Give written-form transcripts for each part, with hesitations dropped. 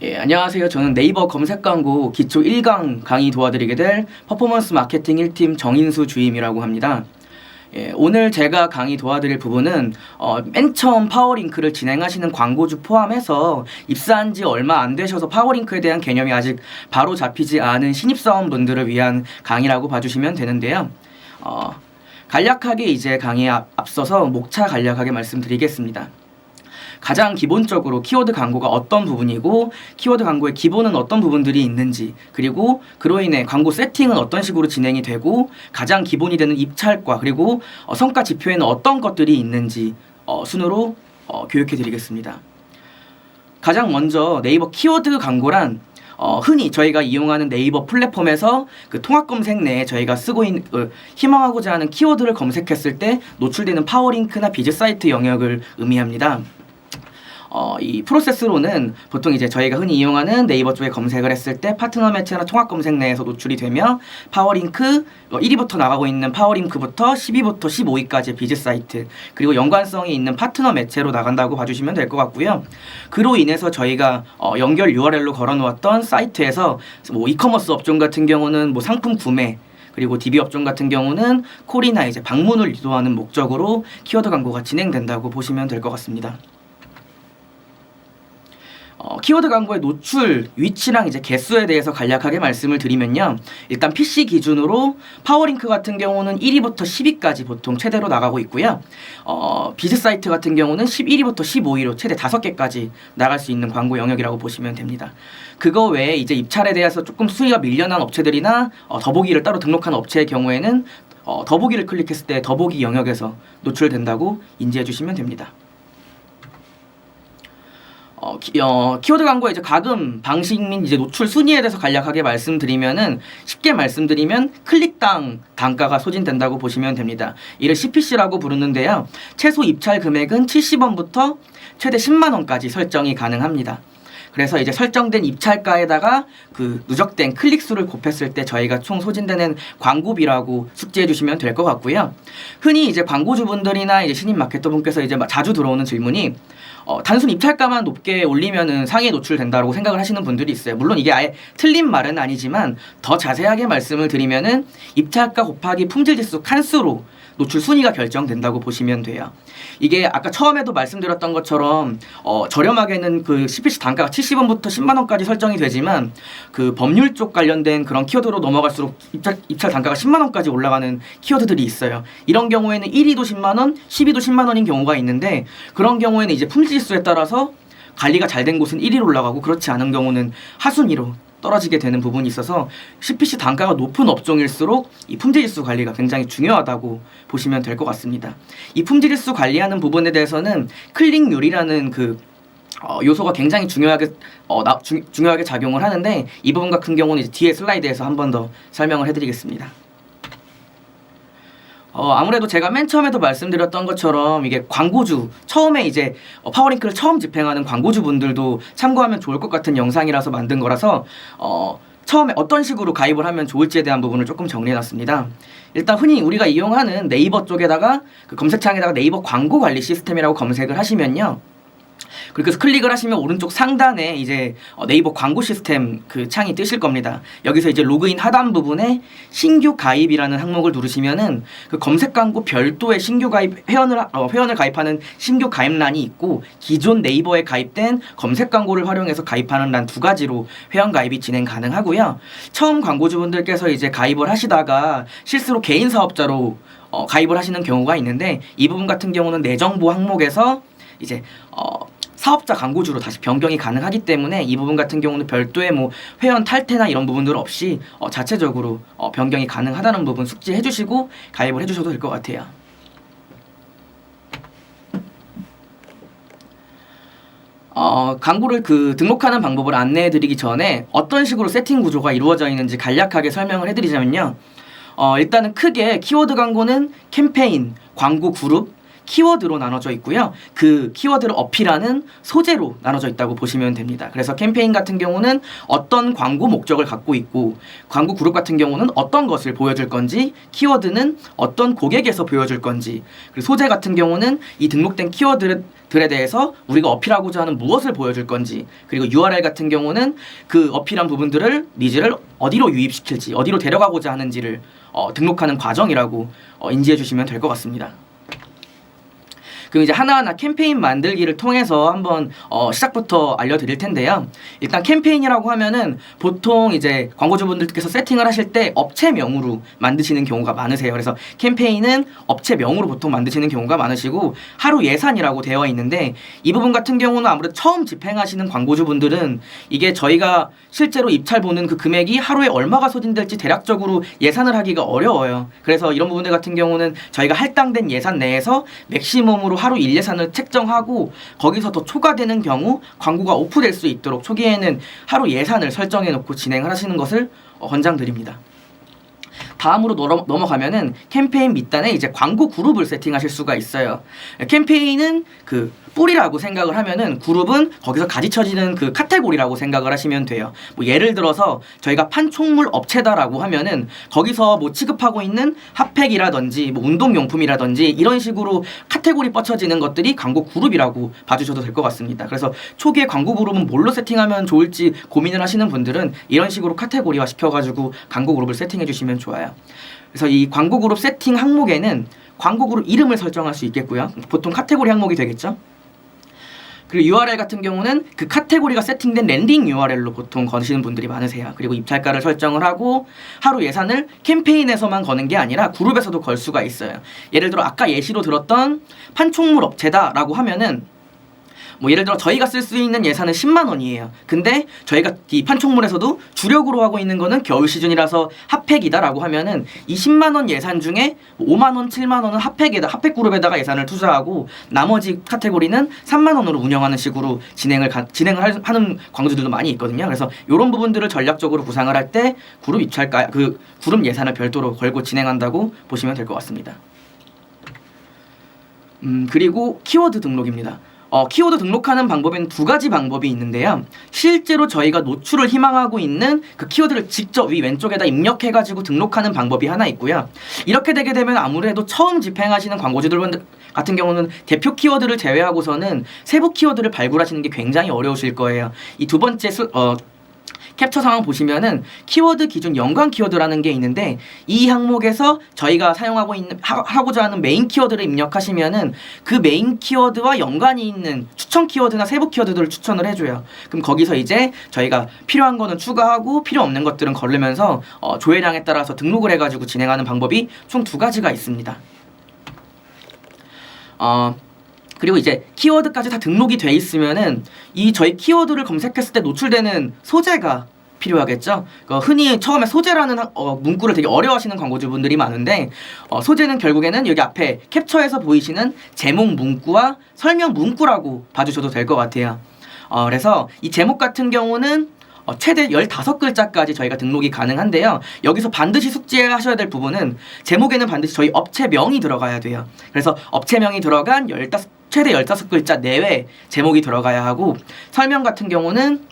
예, 안녕하세요. 저는 네이버 검색 광고 기초 1강 강의 도와드리게 될 퍼포먼스 마케팅 1팀 정인수 주임이라고 합니다. 예, 오늘 제가 강의 도와드릴 부분은 맨 처음 파워링크를 진행하시는 광고주 포함해서 입사한 지 얼마 안 되셔서 파워링크에 대한 개념이 아직 바로 잡히지 않은 신입사원분들을 위한 강의라고 봐주시면 되는데요. 간략하게 이제 강의에 앞서서 목차 간략하게 말씀드리겠습니다. 가장 기본적으로 키워드 광고가 어떤 부분이고 키워드 광고의 기본은 어떤 부분들이 있는지, 그리고 그로 인해 광고 세팅은 어떤 식으로 진행이 되고 가장 기본이 되는 입찰과 그리고 성과 지표에는 어떤 것들이 있는지 순으로 교육해 드리겠습니다. 가장 먼저 네이버 키워드 광고란 흔히 저희가 이용하는 네이버 플랫폼에서 그 통합 검색 내에 저희가 쓰고 있는 희망하고자 하는 키워드를 검색했을 때 노출되는 파워링크나 비즈 사이트 영역을 의미합니다. 이 프로세스로는 보통 이제 저희가 흔히 이용하는 네이버 쪽에 검색을 했을 때 파트너 매체나 통합 검색 내에서 노출이 되며 파워링크 1위부터 나가고 있는 파워링크부터 10위부터 15위까지의 비즈 사이트, 그리고 연관성이 있는 파트너 매체로 나간다고 봐주시면 될 것 같고요. 그로 인해서 저희가 연결 URL로 걸어놓았던 사이트에서 뭐 이커머스 업종 같은 경우는 뭐 상품 구매, 그리고 DB 업종 같은 경우는 콜이나 이제 방문을 유도하는 목적으로 키워드 광고가 진행된다고 보시면 될 것 같습니다. 키워드 광고의 노출 위치랑 이제 개수에 대해서 간략하게 말씀을 드리면요. 일단 PC 기준으로 파워링크 같은 경우는 1위부터 10위까지 보통 최대로 나가고 있고요. 비즈 사이트 같은 경우는 11위부터 15위로 최대 5개까지 나갈 수 있는 광고 영역이라고 보시면 됩니다. 그거 외에 이제 입찰에 대해서 조금 순위가 밀려난 업체들이나 더보기를 따로 등록한 업체의 경우에는 더보기를 클릭했을 때 더보기 영역에서 노출된다고 인지해 주시면 됩니다. 키워드 광고의 이제 가금 방식 및 이제 노출 순위에 대해서 간략하게 말씀드리면은, 쉽게 말씀드리면 클릭당 단가가 소진된다고 보시면 됩니다. 이를 CPC라고 부르는데요. 최소 입찰 금액은 70원부터 최대 10만 원까지 설정이 가능합니다. 그래서 이제 설정된 입찰가에다가 그 누적된 클릭 수를 곱했을 때 저희가 총 소진되는 광고비라고 숙지해 주시면 될 것 같고요. 흔히 이제 광고주분들이나 이제 신입 마케터분께서 이제 자주 들어오는 질문이 단순 입찰가만 높게 올리면은 상위에 노출된다고 생각을 하시는 분들이 있어요. 물론 이게 아예 틀린 말은 아니지만 더 자세하게 말씀을 드리면은 입찰가 곱하기 품질지수 칸수로 노출 순위가 결정된다고 보시면 돼요. 이게 아까 처음에도 말씀드렸던 것처럼 저렴하게는 그 CPC 단가가 70원부터 10만 원까지 설정이 되지만 그 법률 쪽 관련된 그런 키워드로 넘어갈수록 입찰 단가가 10만 원까지 올라가는 키워드들이 있어요. 이런 경우에는 1위도 10만 원, 10위도 10만 원인 경우가 있는데, 그런 경우에는 이제 품질지수에 따라서 관리가 잘 된 곳은 1위로 올라가고 그렇지 않은 경우는 하순위로 떨어지게 되는 부분이 있어서 CPC 단가가 높은 업종일수록 이 품질지수 관리가 굉장히 중요하다고 보시면 될 것 같습니다. 이 품질지수 관리하는 부분에 대해서는 클릭률이라는 그 요소가 굉장히 중요하게 작용을 하는데, 이 부분 같은 경우는 이제 뒤에 슬라이드에서 한 번 더 설명을 해드리겠습니다. 아무래도 제가 맨 처음에도 말씀드렸던 것처럼 이게 광고주, 처음에 이제 파워링크를 처음 집행하는 광고주분들도 참고하면 좋을 것 같은 영상이라서 만든 거라서 처음에 어떤 식으로 가입을 하면 좋을지에 대한 부분을 조금 정리해놨습니다. 일단 흔히 우리가 이용하는 네이버 쪽에다가 그 검색창에다가 네이버 광고 관리 시스템이라고 검색을 하시면요. 그래서 클릭을 하시면 오른쪽 상단에 이제 네이버 광고 시스템 그 창이 뜨실 겁니다. 여기서 이제 로그인 하단 부분에 신규 가입이라는 항목을 누르시면은 그 검색 광고 별도의 신규 가입 회원을 가입하는 신규 가입란이 있고, 기존 네이버에 가입된 검색 광고를 활용해서 가입하는 란 두 가지로 회원 가입이 진행 가능하고요. 처음 광고주분들께서 이제 가입을 하시다가 실수로 개인 사업자로 가입을 하시는 경우가 있는데, 이 부분 같은 경우는 내 정보 항목에서 이제 사업자 광고주로 다시 변경이 가능하기 때문에 이 부분 같은 경우는 별도의 뭐 회원 탈퇴나 이런 부분들 없이 자체적으로 변경이 가능하다는 부분 숙지해 주시고 가입을 해 주셔도 될 것 같아요. 광고를 등록하는 방법을 안내해 드리기 전에 어떤 식으로 세팅 구조가 이루어져 있는지 간략하게 설명을 해 드리자면요. 일단은 크게 키워드 광고는 캠페인, 광고 그룹, 키워드로 나눠져 있고요. 그 키워드를 어필하는 소재로 나눠져 있다고 보시면 됩니다. 그래서 캠페인 같은 경우는 어떤 광고 목적을 갖고 있고, 광고 그룹 같은 경우는 어떤 것을 보여줄 건지, 키워드는 어떤 고객에서 보여줄 건지, 그리고 소재 같은 경우는 이 등록된 키워드들에 대해서 우리가 어필하고자 하는 무엇을 보여줄 건지, 그리고 URL 같은 경우는 그 어필한 부분들을 니즈를 어디로 유입시킬지, 어디로 데려가고자 하는지를 등록하는 과정이라고 인지해 주시면 될 것 같습니다. 그럼 이제 하나하나 캠페인 만들기를 통해서 한번 시작부터 알려드릴 텐데요. 일단 캠페인이라고 하면은 보통 이제 광고주분들께서 세팅을 하실 때 업체명으로 만드시는 경우가 많으세요. 그래서 캠페인은 업체명으로 보통 만드시는 경우가 많으시고, 하루 예산이라고 되어 있는데, 이 부분 같은 경우는 아무래도 처음 집행하시는 광고주분들은 이게 저희가 실제로 입찰 보는 그 금액이 하루에 얼마가 소진될지 대략적으로 예산을 하기가 어려워요. 그래서 이런 부분들 같은 경우는 저희가 할당된 예산 내에서 맥시멈으로 하루 일 예산을 책정하고, 거기서 더 초과되는 경우 광고가 오프될 수 있도록 초기에는 하루 예산을 설정해 놓고 진행을 하시는 것을 권장드립니다. 다음으로 넘어가면은 캠페인 밑단에 이제 광고 그룹을 세팅하실 수가 있어요. 캠페인은 그 뿌리라고 생각을 하면은, 그룹은 거기서 가지쳐지는 그 카테고리라고 생각을 하시면 돼요. 뭐 예를 들어서 저희가 판촉물 업체다라고 하면은 거기서 뭐 취급하고 있는 핫팩이라든지 뭐 운동용품이라든지 이런 식으로 카테고리 뻗쳐지는 것들이 광고 그룹이라고 봐주셔도 될 것 같습니다. 그래서 초기에 광고 그룹은 뭘로 세팅하면 좋을지 고민을 하시는 분들은 이런 식으로 카테고리화 시켜가지고 광고 그룹을 세팅해 주시면 좋아요. 그래서 이 광고 그룹 세팅 항목에는 광고 그룹 이름을 설정할 수 있겠고요. 보통 카테고리 항목이 되겠죠. 그리고 URL 같은 경우는 그 카테고리가 세팅된 랜딩 URL로 보통 거시는 분들이 많으세요. 그리고 입찰가를 설정을 하고, 하루 예산을 캠페인에서만 거는 게 아니라 그룹에서도 걸 수가 있어요. 예를 들어 아까 예시로 들었던 판촉물 업체다라고 하면은, 뭐 예를 들어 저희가 쓸 수 있는 예산은 10만 원이에요. 근데 저희가 이 판촉물에서도 주력으로 하고 있는 거는 겨울 시즌이라서 핫팩이다라고 하면은 이 10만 원 예산 중에 5만 원, 7만 원은 핫팩 그룹에다가 예산을 투자하고, 나머지 카테고리는 3만 원으로 운영하는 식으로 진행을 하는 광고주들도 많이 있거든요. 그래서 이런 부분들을 전략적으로 구상을 할 때 그룹 입찰가, 그 그룹 예산을 별도로 걸고 진행한다고 보시면 될 것 같습니다. 그리고 키워드 등록입니다. 키워드 등록하는 방법에는 두 가지 방법이 있는데요. 실제로 저희가 노출을 희망하고 있는 그 키워드를 직접 위 왼쪽에다 입력해가지고 등록하는 방법이 하나 있고요. 이렇게 되게 되면 아무래도 처음 집행하시는 광고주들 같은 경우는 대표 키워드를 제외하고서는 세부 키워드를 발굴하시는 게 굉장히 어려우실 거예요. 이 두 번째 캡처 상황 보시면은 키워드 기준 연관 키워드라는 게 있는데, 이 항목에서 저희가 하고자 하는 메인 키워드를 입력하시면은 그 메인 키워드와 연관이 있는 추천 키워드나 세부 키워드들을 추천을 해줘요. 그럼 거기서 이제 저희가 필요한 거는 추가하고 필요 없는 것들은 거르면서 조회량에 따라서 등록을 해가지고 진행하는 방법이 총 두 가지가 있습니다. 그리고 이제 키워드까지 다 등록이 돼 있으면은 이 저희 키워드를 검색했을 때 노출되는 소재가 필요하겠죠. 흔히 처음에 소재라는 문구를 되게 어려워하시는 광고주분들이 많은데, 소재는 결국에는 여기 앞에 캡처에서 보이시는 제목 문구와 설명 문구라고 봐주셔도 될 것 같아요. 그래서 이 제목 같은 경우는 최대 15글자까지 저희가 등록이 가능한데요. 여기서 반드시 숙지하셔야 될 부분은, 제목에는 반드시 저희 업체명이 들어가야 돼요. 그래서 업체명이 들어간 최대 15글자 내외 제목이 들어가야 하고, 설명 같은 경우는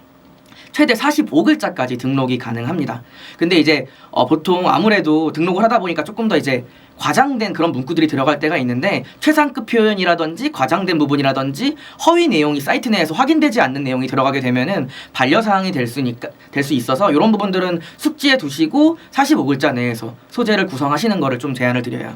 최대 45글자까지 등록이 가능합니다. 근데 이제 보통 아무래도 등록을 하다 보니까 조금 더 이제 과장된 그런 문구들이 들어갈 때가 있는데, 최상급 표현이라든지 과장된 부분이라든지 허위 내용이 사이트 내에서 확인되지 않는 내용이 들어가게 되면은 반려사항이 될 수 있어서, 이런 부분들은 숙지해 두시고 45글자 내에서 소재를 구성하시는 거를 좀 제안을 드려요.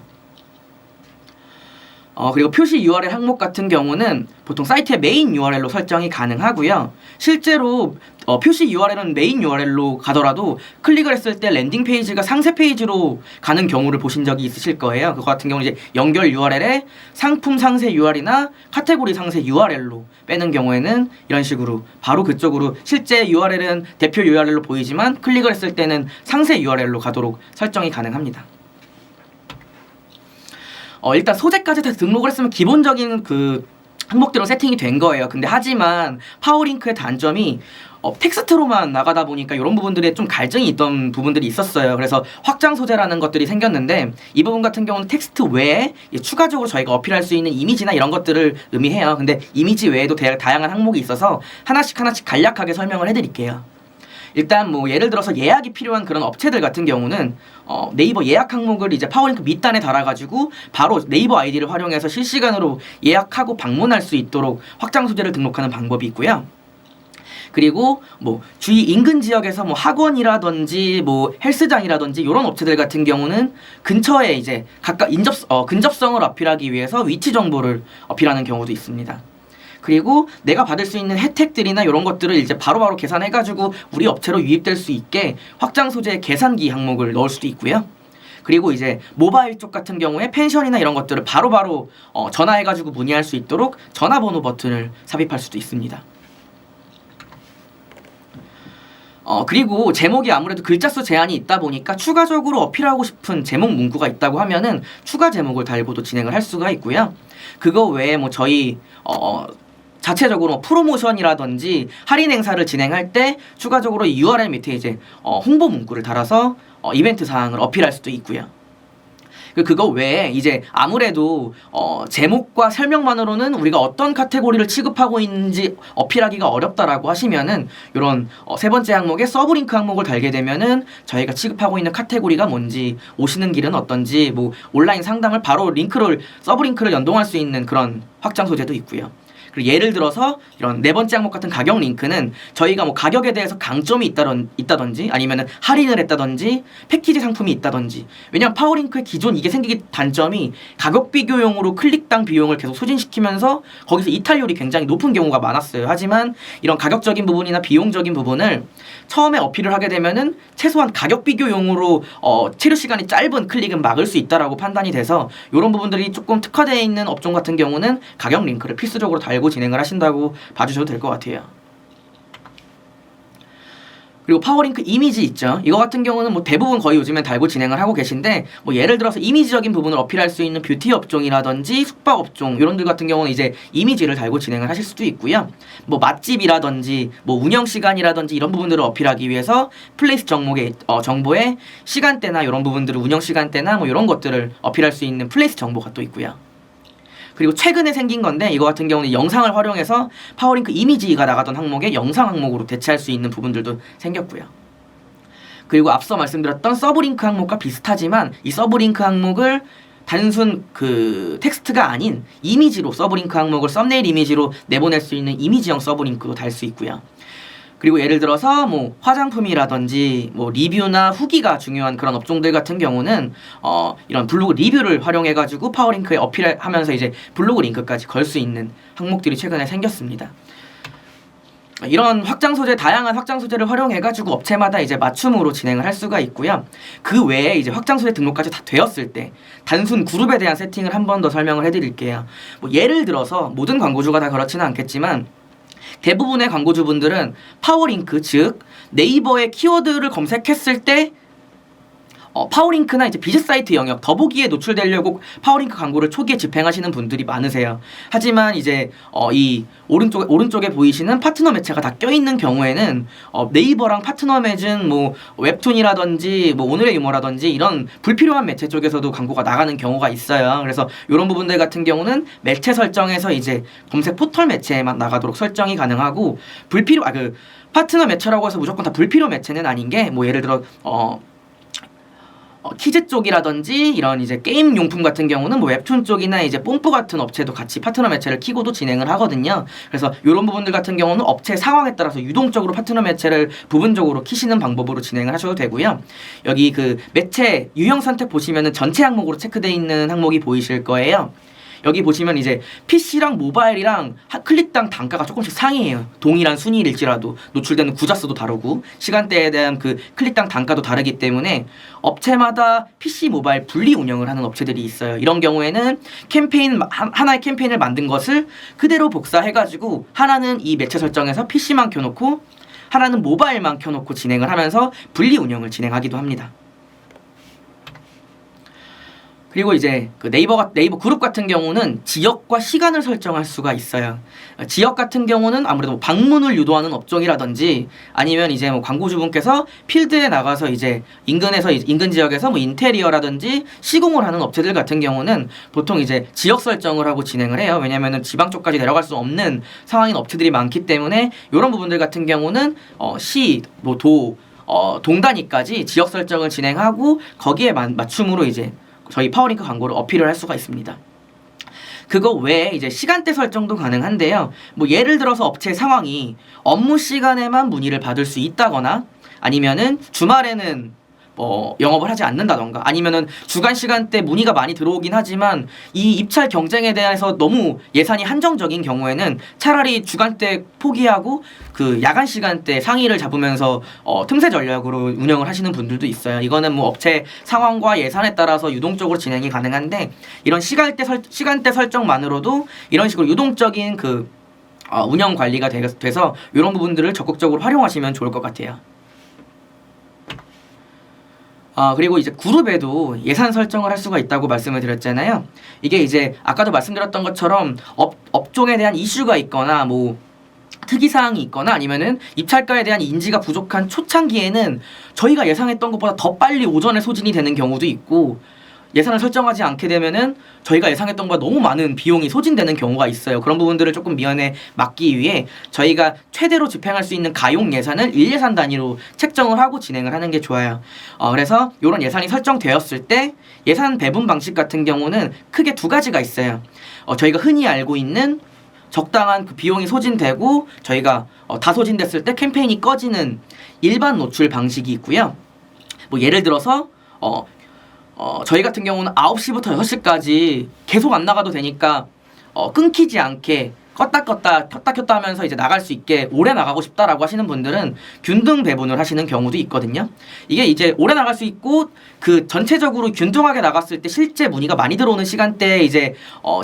그리고 표시 URL 항목 같은 경우는 보통 사이트의 메인 URL로 설정이 가능하고요. 실제로 표시 URL은 메인 URL로 가더라도 클릭을 했을 때 랜딩 페이지가 상세 페이지로 가는 경우를 보신 적이 있으실 거예요. 그거 같은 경우는 이제 연결 URL에 상품 상세 URL이나 카테고리 상세 URL로 빼는 경우에는 이런 식으로 바로 그쪽으로, 실제 URL은 대표 URL로 보이지만 클릭을 했을 때는 상세 URL로 가도록 설정이 가능합니다. 일단 소재까지 다 등록을 했으면 기본적인 그 항목들은 세팅이 된 거예요. 근데 하지만 파워링크의 단점이 텍스트로만 나가다 보니까 이런 부분들에 좀 갈증이 있던 부분들이 있었어요. 그래서 확장 소재라는 것들이 생겼는데 이 부분 같은 경우는 텍스트 외에 추가적으로 저희가 어필할 수 있는 이미지나 이런 것들을 의미해요. 근데 이미지 외에도 다양한 항목이 있어서 하나씩 간략하게 설명을 해드릴게요. 일단 뭐 예를 들어서 예약이 필요한 그런 업체들 같은 경우는 네이버 예약 항목을 이제 파워링크 밑단에 달아가지고 바로 네이버 아이디를 활용해서 실시간으로 예약하고 방문할 수 있도록 확장 소재를 등록하는 방법이 있고요. 그리고 뭐 주위 인근 지역에서 뭐 학원이라든지 뭐 헬스장이라든지 이런 업체들 같은 경우는 근처에 이제 각각 근접성을 어필하기 위해서 위치 정보를 어필하는 경우도 있습니다. 그리고 내가 받을 수 있는 혜택들이나 이런 것들을 이제 바로바로 계산해가지고 우리 업체로 유입될 수 있게 확장 소재 계산기 항목을 넣을 수도 있고요. 그리고 이제 모바일 쪽 같은 경우에 펜션이나 이런 것들을 바로바로 전화해가지고 문의할 수 있도록 전화번호 버튼을 삽입할 수도 있습니다. 그리고 제목이 아무래도 글자 수 제한이 있다 보니까 추가적으로 어필하고 싶은 제목 문구가 있다고 하면은 추가 제목을 달고도 진행을 할 수가 있고요. 그거 외에 뭐 저희 자체적으로 프로모션이라든지 할인 행사를 진행할 때 추가적으로 URL 밑에 이제 홍보 문구를 달아서 이벤트 사항을 어필할 수도 있고요. 그거 외에 이제 아무래도 제목과 설명만으로는 우리가 어떤 카테고리를 취급하고 있는지 어필하기가 어렵다라고 하시면은 이런 세 번째 항목에 서브링크 항목을 달게 되면은 저희가 취급하고 있는 카테고리가 뭔지, 오시는 길은 어떤지, 뭐 온라인 상담을 바로 서브링크를 연동할 수 있는 그런 확장 소재도 있고요. 그리고 예를 들어서 이런 네 번째 항목 같은 가격 링크는 저희가 뭐 가격에 대해서 강점이 있다든지 아니면은 할인을 했다든지 패키지 상품이 있다든지, 왜냐면 파워링크의 기존 이게 생기기 단점이 가격 비교용으로 클릭당 비용을 계속 소진시키면서 거기서 이탈률이 굉장히 높은 경우가 많았어요. 하지만 이런 가격적인 부분이나 비용적인 부분을 처음에 어필을 하게 되면은 최소한 가격 비교용으로 체류 시간이 짧은 클릭은 막을 수 있다라고 판단이 돼서 이런 부분들이 조금 특화되어 있는 업종 같은 경우는 가격 링크를 필수적으로 달고 진행을 하신다고 봐주셔도 될 것 같아요. 그리고 파워링크 이미지 있죠. 이거 같은 경우는 뭐 대부분 거의 요즘엔 달고 진행을 하고 계신데, 뭐 예를 들어서 이미지적인 부분을 어필할 수 있는 뷰티 업종이라든지 숙박 업종 이런들 같은 경우는 이제 이미지를 달고 진행을 하실 수도 있고요. 뭐 맛집이라든지 뭐 운영 시간이라든지 이런 부분들을 어필하기 위해서 플레이스 정보에 시간대나 이런 부분들을 운영 시간대나 뭐 이런 것들을 어필할 수 있는 플레이스 정보가 또 있고요. 그리고 최근에 생긴 건데 이거 같은 경우는 영상을 활용해서 파워링크 이미지가 나가던 항목에 영상 항목으로 대체할 수 있는 부분들도 생겼고요. 그리고 앞서 말씀드렸던 서브링크 항목과 비슷하지만 이 서브링크 항목을 단순 텍스트가 아닌 이미지로 서브링크 항목을 썸네일 이미지로 내보낼 수 있는 이미지형 서브링크도 달 수 있고요. 그리고 예를 들어서 뭐 화장품이라든지 뭐 리뷰나 후기가 중요한 그런 업종들 같은 경우는 이런 블로그 리뷰를 활용해가지고 파워링크에 어필하면서 이제 블로그 링크까지 걸 수 있는 항목들이 최근에 생겼습니다. 이런 다양한 확장 소재를 활용해가지고 업체마다 이제 맞춤으로 진행을 할 수가 있고요. 그 외에 이제 확장 소재 등록까지 다 되었을 때 단순 그룹에 대한 세팅을 한 번 더 설명을 해드릴게요. 뭐 예를 들어서 모든 광고주가 다 그렇지는 않겠지만 대부분의 광고주분들은 파워링크, 즉 네이버의 키워드를 검색했을 때 파워링크나 이제 비즈 사이트 영역, 더보기에 노출되려고 파워링크 광고를 초기에 집행하시는 분들이 많으세요. 하지만 이제 이 오른쪽에 보이시는 파트너 매체가 다 껴있는 경우에는 네이버랑 파트너 맺은 뭐 웹툰이라든지 뭐 오늘의 유머라든지 이런 불필요한 매체 쪽에서도 광고가 나가는 경우가 있어요. 그래서 이런 부분들 같은 경우는 매체 설정에서 이제 검색 포털 매체에만 나가도록 설정이 가능하고 파트너 매체라고 해서 무조건 다 불필요 매체는 아닌 게, 뭐 예를 들어 키즈 쪽이라든지 이런 이제 게임 용품 같은 경우는 뭐 웹툰 쪽이나 이제 뽐뿌 같은 업체도 같이 파트너 매체를 키고도 진행을 하거든요. 그래서 이런 부분들 같은 경우는 업체 상황에 따라서 유동적으로 파트너 매체를 부분적으로 키시는 방법으로 진행을 하셔도 되고요. 여기 매체 유형 선택 보시면은 전체 항목으로 체크되어 있는 항목이 보이실 거예요. 여기 보시면 이제 PC랑 모바일이랑 클릭당 단가가 조금씩 상이에요. 동일한 순위일지라도 노출되는 구자수도 다르고 시간대에 대한 클릭당 단가도 다르기 때문에 업체마다 PC, 모바일 분리 운영을 하는 업체들이 있어요. 이런 경우에는 하나의 캠페인을 만든 것을 그대로 복사해가지고 하나는 이 매체 설정에서 PC만 켜놓고 하나는 모바일만 켜놓고 진행을 하면서 분리 운영을 진행하기도 합니다. 그리고 이제 그 네이버 그룹 같은 경우는 지역과 시간을 설정할 수가 있어요. 지역 같은 경우는 아무래도 뭐 방문을 유도하는 업종이라든지 아니면 이제 뭐 광고주분께서 필드에 나가서 이제 인근 지역에서 뭐 인테리어라든지 시공을 하는 업체들 같은 경우는 보통 이제 지역 설정을 하고 진행을 해요. 왜냐면은 지방 쪽까지 내려갈 수 없는 상황인 업체들이 많기 때문에 이런 부분들 같은 경우는 시, 뭐 도, 동단위까지 지역 설정을 진행하고 거기에 맞춤으로 이제 저희 파워링크 광고를 어필을 할 수가 있습니다. 그거 외에 이제 시간대 설정도 가능한데요. 뭐 예를 들어서 업체 상황이 업무 시간에만 문의를 받을 수 있다거나 아니면은 주말에는 영업을 하지 않는다던가 아니면은 주간 시간대 문의가 많이 들어오긴 하지만 이 입찰 경쟁에 대해서 너무 예산이 한정적인 경우에는 차라리 주간대 포기하고 그 야간 시간대 상의를 잡으면서 틈새 전략으로 운영을 하시는 분들도 있어요. 이거는 뭐 업체 상황과 예산에 따라서 유동적으로 진행이 가능한데 이런 시간대 설정만으로도 이런 식으로 유동적인 그 운영 관리가 돼서 이런 부분들을 적극적으로 활용하시면 좋을 것 같아요. 그리고 이제 그룹에도 예산 설정을 할 수가 있다고 말씀을 드렸잖아요. 이게 이제 아까도 말씀드렸던 것처럼 업종에 대한 이슈가 있거나 뭐 특이사항이 있거나 아니면은 입찰가에 대한 인지가 부족한 초창기에는 저희가 예상했던 것보다 더 빨리 오전에 소진이 되는 경우도 있고 예산을 설정하지 않게 되면은 저희가 예상했던 것보다 너무 많은 비용이 소진되는 경우가 있어요. 그런 부분들을 조금 미연에 막기 위해 저희가 최대로 집행할 수 있는 가용 예산을 1예산 단위로 책정을 하고 진행을 하는 게 좋아요. 그래서 이런 예산이 설정되었을 때 예산 배분 방식 같은 경우는 크게 두 가지가 있어요. 저희가 흔히 알고 있는 적당한 그 비용이 소진되고 저희가 다 소진됐을 때 캠페인이 꺼지는 일반 노출 방식이 있고요. 뭐 예를 들어서 저희 같은 경우는 9시부터 6시까지 계속 안 나가도 되니까 끊기지 않게 껐다 켰다 하면서 이제 나갈 수 있게 오래 나가고 싶다라고 하시는 분들은 균등 배분을 하시는 경우도 있거든요. 이게 이제 오래 나갈 수 있고 그 전체적으로 균등하게 나갔을 때 실제 문의가 많이 들어오는 시간대에 이제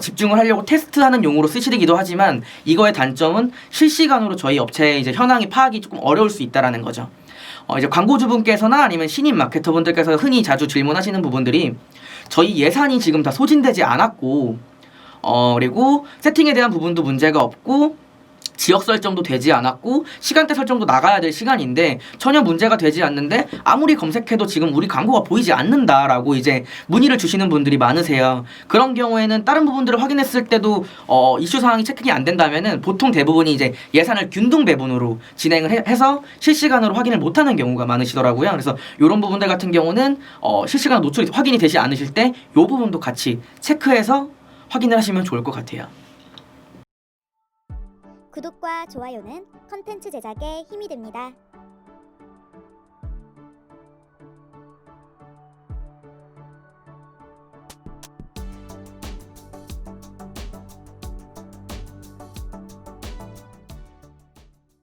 집중을 하려고 테스트하는 용으로 쓰시기도 하지만 이거의 단점은 실시간으로 저희 업체의 이제 현황이 파악이 조금 어려울 수 있다라는 거죠. 이제 광고주분께서나 아니면 신입 마케터분들께서 흔히 자주 질문하시는 부분들이 저희 예산이 지금 다 소진되지 않았고 그리고 세팅에 대한 부분도 문제가 없고 지역 설정도 되지 않았고 시간대 설정도 나가야 될 시간인데 전혀 문제가 되지 않는데 아무리 검색해도 지금 우리 광고가 보이지 않는다라고 이제 문의를 주시는 분들이 많으세요. 그런 경우에는 다른 부분들을 확인했을 때도 이슈 사항이 체크가 안 된다면은 보통 대부분이 이제 예산을 균등 배분으로 진행을 해서 실시간으로 확인을 못하는 경우가 많으시더라고요. 그래서 이런 부분들 같은 경우는 실시간 노출이 확인이 되지 않으실 때 이 부분도 같이 체크해서 확인을 하시면 좋을 것 같아요. 구독과 좋아요는 컨텐츠 제작에 힘이 됩니다.